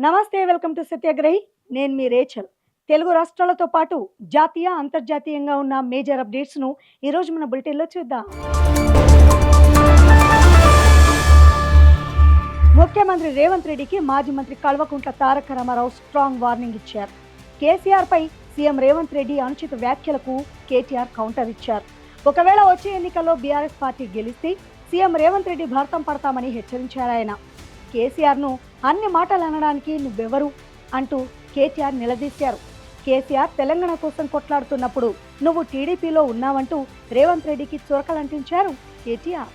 నమస్తే, welcome to సత్యాగ్రహి. నేను మీ Rachel. Telugu రాష్ట్రాలతో పాటు జాతీయ అంతర్జాతీయంగా ఉన్న మేజర్ అప్డేట్స్ను ఈరోజు మన బులెటిన్లో చూద్దాం. ముఖ్యమంత్రి రేవంత్ రెడ్డికి మాజీ మంత్రి కల్వకుంట్ల తారక రామారావు స్ట్రాంగ్ వార్నింగ్ ఇచ్చారు. కేసీఆర్పై సీఎం రేవంత్ రెడ్డి అనుచిత వ్యాఖ్యలకు కేటీఆర్ కౌంటర్ ఇచ్చారు. ఒకవేళ వచ్చే ఎన్నికల్లో బీఆర్ఎస్ పార్టీ గెలిస్తే సీఎం రేవంత్ రెడ్డి భర్తం పడతామని హెచ్చరించారు ఆయన. కేసీఆర్ను అన్ని మాటలు అనడానికి నువ్వెవరు అంటూ కేటీఆర్ నిలదీశారు. కేసీఆర్ తెలంగాణ కోసం కొట్లాడుతున్నప్పుడు నువ్వు టీడీపీలో ఉన్నావంటూ రేవంత్ రెడ్డికి చురకలంటించారు కేటీఆర్.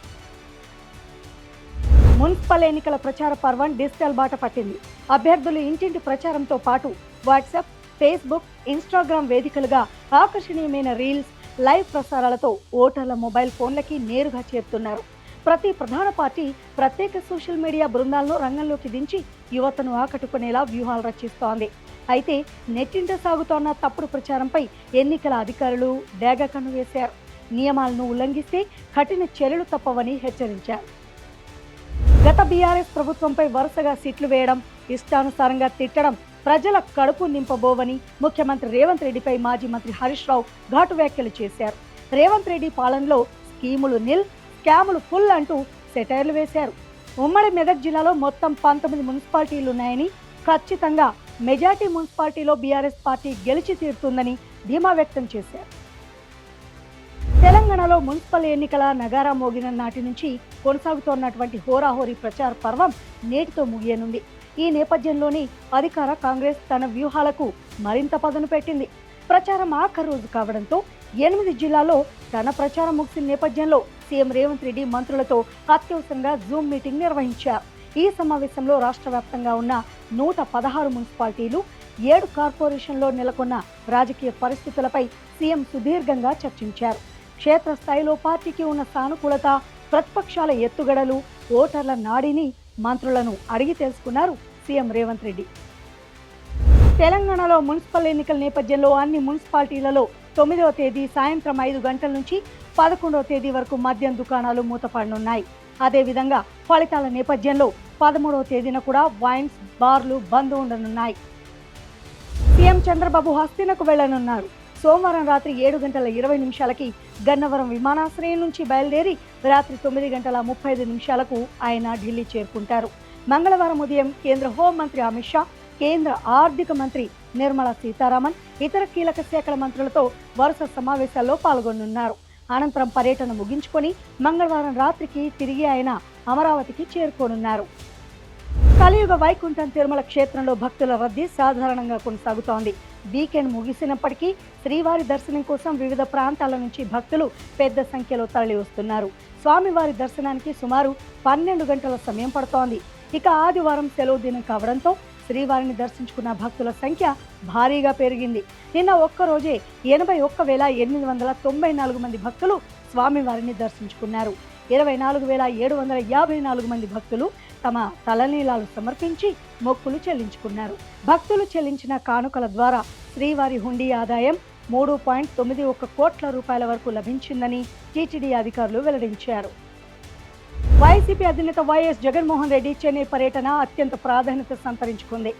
మున్సిపల్ ఎన్నికల ప్రచార పర్వం డిజిటల్ బాట పట్టింది. అభ్యర్థులు ఇంటింటి ప్రచారంతో పాటు వాట్సాప్, ఫేస్బుక్, ఇన్స్టాగ్రామ్ వేదికలుగా ఆకర్షణీయమైన రీల్స్, లైవ్ ప్రసారాలతో ఓటర్ల మొబైల్ ఫోన్లకి నేరుగా చేరుతున్నారు. ప్రతి ప్రధాన పార్టీ ప్రత్యేక సోషల్ మీడియా బృందాలను రంగంలోకి దించి యువతను ఆకట్టుకునేలా వ్యూహాలు రచిస్తోంది. అయితే నెట్టింట సాగుతోన్న తప్పుడు ప్రచారంపై ఎన్నికల అధికారులు డేగ కన్ను వేశారు. నియమాలను ఉల్లంఘిస్తే కఠిన చర్యలు తప్పవని హెచ్చరించారు. గత బీఆర్ఎస్ ప్రభుత్వంపై వరుసగా సిట్లు వేయడం, ఇష్టానుసారంగా తిట్టడం ప్రజల కడుపు నింపబోవని ముఖ్యమంత్రి రేవంత్ రెడ్డిపై మాజీ మంత్రి హరీష్ రావు ఘాటు వ్యాఖ్యలు చేశారు. రేవంత్ రెడ్డి పాలనలో స్కీములు నిల్, స్కాములు ఫుల్ అంటూ సెటైర్లు వేశారు. ఉమ్మడి మెదక్ జిల్లాలో మొత్తం 19 మున్సిపాలిటీలు ఉన్నాయని, ఖచ్చితంగా మెజార్టీ మున్సిపాలిటీలో బీఆర్ఎస్ పార్టీ గెలిచి తీరుతుందని ధీమా వ్యక్తం చేశారు. తెలంగాణలో మున్సిపల్ ఎన్నికల నగారా మోగిన నాటి నుంచి కొనసాగుతోన్నటువంటి హోరాహోరీ ప్రచార పర్వం నేటితో ముగియనుంది. ఈ నేపథ్యంలోనే అధికార కాంగ్రెస్ తన వ్యూహాలకు మరింత పదును పెట్టింది. ప్రచారం ఆఖరి రోజు కావడంతో 8 జిల్లాల్లో తన ప్రచారం ముగిసిన నేపథ్యంలో సీఎం రేవంత్ రెడ్డి మంత్రులతో అత్యవసరంగా జూమ్ మీటింగ్ నిర్వహించారు. ఈ సమావేశంలో రాష్ట్ర వ్యాప్తంగా ఉన్న 116 మున్సిపాలిటీలు, 7 కార్పొరేషన్లో నెలకొన్న రాజకీయ పరిస్థితులపై సీఎం సుదీర్ఘంగా చర్చించారు. క్షేత్రస్థాయిలో పార్టీకి ఉన్న సానుకూలత, ప్రతిపక్షాల ఎత్తుగడలు, ఓటర్ల నాడిని మంత్రులను అడిగి తెలుసుకున్నారు సీఎం రేవంత్ రెడ్డి. తెలంగాణలో మున్సిపల్ ఎన్నికల నేపథ్యంలో అన్ని మున్సిపాలిటీలలో 9వ తేదీ సాయంత్రం 5 గంటల నుంచి 11వ తేదీ వరకు మద్యం దుకాణాలు మూతపడనున్నాయి. అదేవిధంగా ఫలితాల నేపథ్యంలో 13వ తేదీన కూడా వైన్స్, బార్లు బంద్ ఉండనున్నాయి. సీఎం చంద్రబాబు హస్తినకు వెళ్లనున్నారు. సోమవారం రాత్రి 7:20 గన్నవరం విమానాశ్రయం నుంచి బయలుదేరి రాత్రి 9:35 ఆయన ఢిల్లీ చేరుకుంటారు. మంగళవారం ఉదయం కేంద్ర హోంమంత్రి అమిత్ షా, కేంద్ర ఆర్థిక మంత్రి నిర్మలా సీతారామన్, ఇతర కీలక శాఖల మంత్రులతో వరుస సమావేశాల్లో పాల్గొనున్నారు. అనంతరం పర్యటన ముగించుకొని మంగళవారం రాత్రికి తిరిగి ఆయన అమరావతికి చేరుకోనున్నారు. కలియుగ వైకుంఠం తిరుమల క్షేత్రంలో భక్తుల రద్దీ సాధారణంగా కొనసాగుతోంది. వీకెండ్ ముగిసినప్పటికీ శ్రీవారి దర్శనం కోసం వివిధ ప్రాంతాల నుంచి భక్తులు పెద్ద సంఖ్యలో తరలి వస్తున్నారు. స్వామివారి దర్శనానికి సుమారు 12 గంటల సమయం పడుతోంది. ఇక ఆదివారం సెలవు దినం కావడంతో శ్రీవారిని దర్శించుకున్న భక్తుల సంఖ్య భారీగా పెరిగింది. నిన్న ఒక్కరోజే 81,894 మంది భక్తులు స్వామివారిని దర్శించుకున్నారు. 24,754 మంది భక్తులు తమ తలనీలాలు సమర్పించి మొక్కులు చెల్లించుకున్నారు. భక్తులు చెల్లించిన కానుకల ద్వారా శ్రీవారి హుండీ ఆదాయం 3.91 కోట్ల రూపాయల వరకు లభించిందని టీటీడీ అధికారులు వెల్లడించారు. వైసీపీ అధినేత వైఎస్ జగన్మోహన్ రెడ్డి చెన్నై పర్యటన అత్యంత ప్రాధాన్యత సంతరించుకుంది.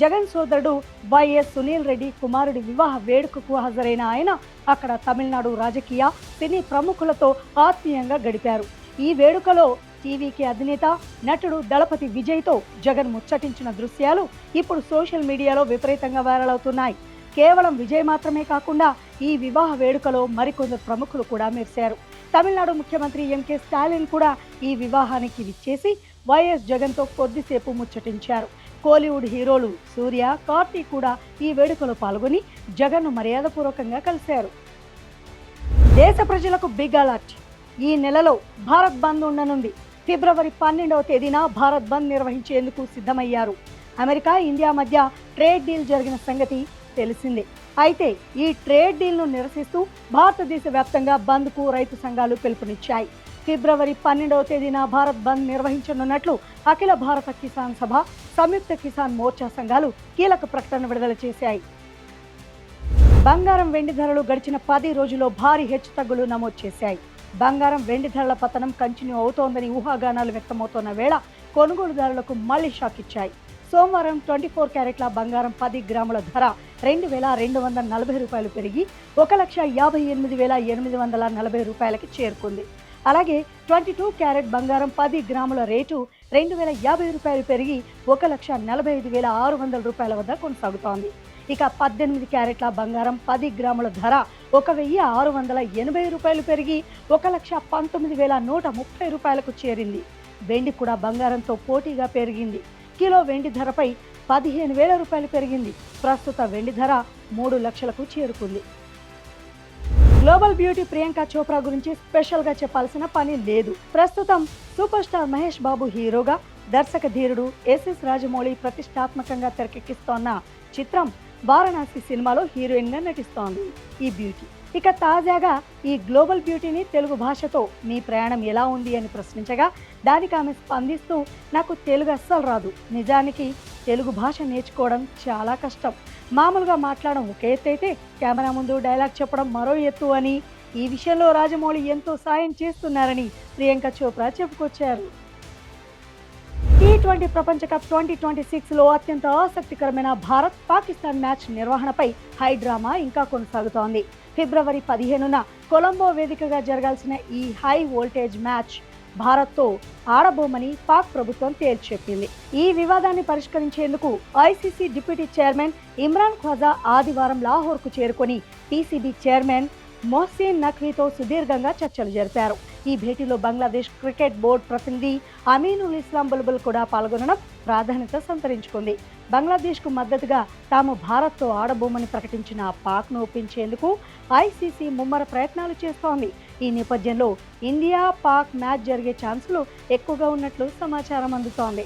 జగన్ సోదరుడు వైఎస్ సునీల్ రెడ్డి కుమారుడి వివాహ వేడుకకు హాజరైన ఆయన అక్కడ తమిళనాడు రాజకీయ, సినీ ప్రముఖులతో ఆత్మీయంగా గడిపారు. ఈ వేడుకలో టీవీకి అధినేత, నటుడు దళపతి విజయ్తో జగన్ ముచ్చటించిన దృశ్యాలు ఇప్పుడు సోషల్ మీడియాలో విపరీతంగా వైరల్ అవుతున్నాయి. కేవలం విజయ్ మాత్రమే కాకుండా ఈ వివాహ వేడుకలో మరికొందరు ప్రముఖులు కూడా మెరిశారు. తమిళనాడు ముఖ్యమంత్రి ఎంకే స్టాలిన్ కూడా ఈ వివాహానికి విచ్చేసి వైఎస్ జగన్తో కొద్దిసేపు ముచ్చటించారు. కోలీవుడ్ హీరోలు సూర్య, కార్తీక్ కూడా ఈ వేడుకలో పాల్గొని జగన్ను మర్యాదపూర్వకంగా కలిశారు. దేశ ప్రజలకు బిగ్ అలర్ట్. ఈ నెలలో భారత్ బంద్ ఉండనుంది. ఫిబ్రవరి 12వ తేదీన భారత్ బంద్ నిర్వహించేందుకు సిద్ధమయ్యారు. అమెరికా, ఇండియా మధ్య ట్రేడ్ డీల్ జరిగిన సంగతి తెలిసిందే. అయితే ఈ ట్రేడ్ డీల్ను నిరసిస్తూ భారతదేశ వ్యాప్తంగా బంద్కు రైతు సంఘాలు పిలుపునిచ్చాయి. ఫిబ్రవరి 12వ తేదీన భారత్ బంద్ నిర్వహించనున్నట్లు అఖిల భారత కిసాన్ సభ, సంయుక్త కిసాన్ మోర్చా సంఘాలు కీలక ప్రకటన విడుదల చేశాయి. బంగారం, వెండి ధరలు గడిచిన 10 రోజుల్లో భారీ హెచ్చుతగ్గులు నమోదు చేశాయి. బంగారం, వెండి ధరల పతనం కంటిన్యూ అవుతోందని ఊహాగానాలు వ్యక్తమవుతోన్న వేళ కొనుగోలుదారులకు మళ్లీ షాక్ ఇచ్చాయి. సోమవారం 24 క్యారెట్ల బంగారం 10 గ్రాముల ధర 2,240 రూపాయలు పెరిగి 1,58,840 రూపాయలకి చేరుకుంది. అలాగే 22 క్యారెట్ బంగారం 10 గ్రాముల రేటు 2,050 రూపాయలు పెరిగి 1,45,600 రూపాయల వద్ద కొనసాగుతోంది. ఇక 18 క్యారెట్ల బంగారం 10 గ్రాముల ధర 1,680 రూపాయలు పెరిగి 1,19,130 రూపాయలకు చేరింది. వెండి కూడా బంగారంతో పోటీగా పెరిగింది. కిలో వెండి ధరపై 15,000 రూపాయలు పెరిగింది. ప్రస్తుత వెండి ధర 3 లక్షలకు చేరుకుంది. గ్లోబల్ బ్యూటీ ప్రియాంక చోప్రా గురించి స్పెషల్ గా చెప్పాల్సిన పని లేదు. ప్రస్తుతం సూపర్ స్టార్ మహేష్ బాబు హీరోగా, దర్శక ధీరుడు ఎస్ఎస్ రాజమౌళి ప్రతిష్టాత్మకంగా తెరకెక్కిస్తోన్న చిత్రం వారణాసి సినిమాలో హీరోయిన్ గా నటిస్తోంది ఈ బ్యూటీ. ఇక తాజాగా ఈ గ్లోబల్ బ్యూటీని తెలుగు భాషతో మీ ప్రయాణం ఎలా ఉంది అని ప్రశ్నించగా దానికి ఆమె స్పందిస్తూ, నాకు తెలుగు అస్సలు రాదు. నిజానికి తెలుగు భాష నేర్చుకోవడం చాలా కష్టం. మామూలుగా మాట్లాడడం ఒక ఎత్తు అయితే కెమెరా ముందు డైలాగ్ చెప్పడం మరో ఎత్తు అని, ఈ విషయంలో రాజమౌళి ఎంతో సాయం చేస్తున్నారని ప్రియాంక చోప్రా చెప్పుకొచ్చారు. T20 ప్రపంచ కప్ 2026లో అత్యంత ఆసక్తికరమైన భారత్ పాకిస్తాన్ మ్యాచ్ నిర్వహణపై హై డ్రామా ఇంకా కొనసాగుతోంది. ఫిబ్రవరి 15న కొలంబో వేదికగా జరగాల్సిన ఈ హై వోల్టేజ్ మ్యాచ్ భారత్తో ఆడబోమని పాక్ ప్రభుత్వం తేల్చెప్పింది. ఈ వివాదాన్ని పరిష్కరించేందుకు ICC deputy chairman Imran Khaja ఆదివారం లాహోర్కు చేరుకొని పీసీబీ చైర్మన్ మొహ్సిన్ నఖ్వీతో సుదీర్ఘంగా చర్చలు జరిపారు. ఈ భేటీలో బంగ్లాదేశ్ క్రికెట్ బోర్డు ప్రతినిధి అమీనుల్ ఇస్లాం బుల్బుల్ కూడా పాల్గొనడం ప్రాధాన్యత సంతరించుకుంది. బంగ్లాదేశ్కు మద్దతుగా తాము భారత్తో ఆడబోమని ప్రకటించిన పాక్ను ఒప్పించేందుకు ఐసీసీ ముమ్మర ప్రయత్నాలు చేస్తోంది. ఈ నేపథ్యంలో ఇండియా పాక్ మ్యాచ్ జరిగే ఛాన్సులు ఎక్కువగా ఉన్నట్లు సమాచారం అందుతోంది.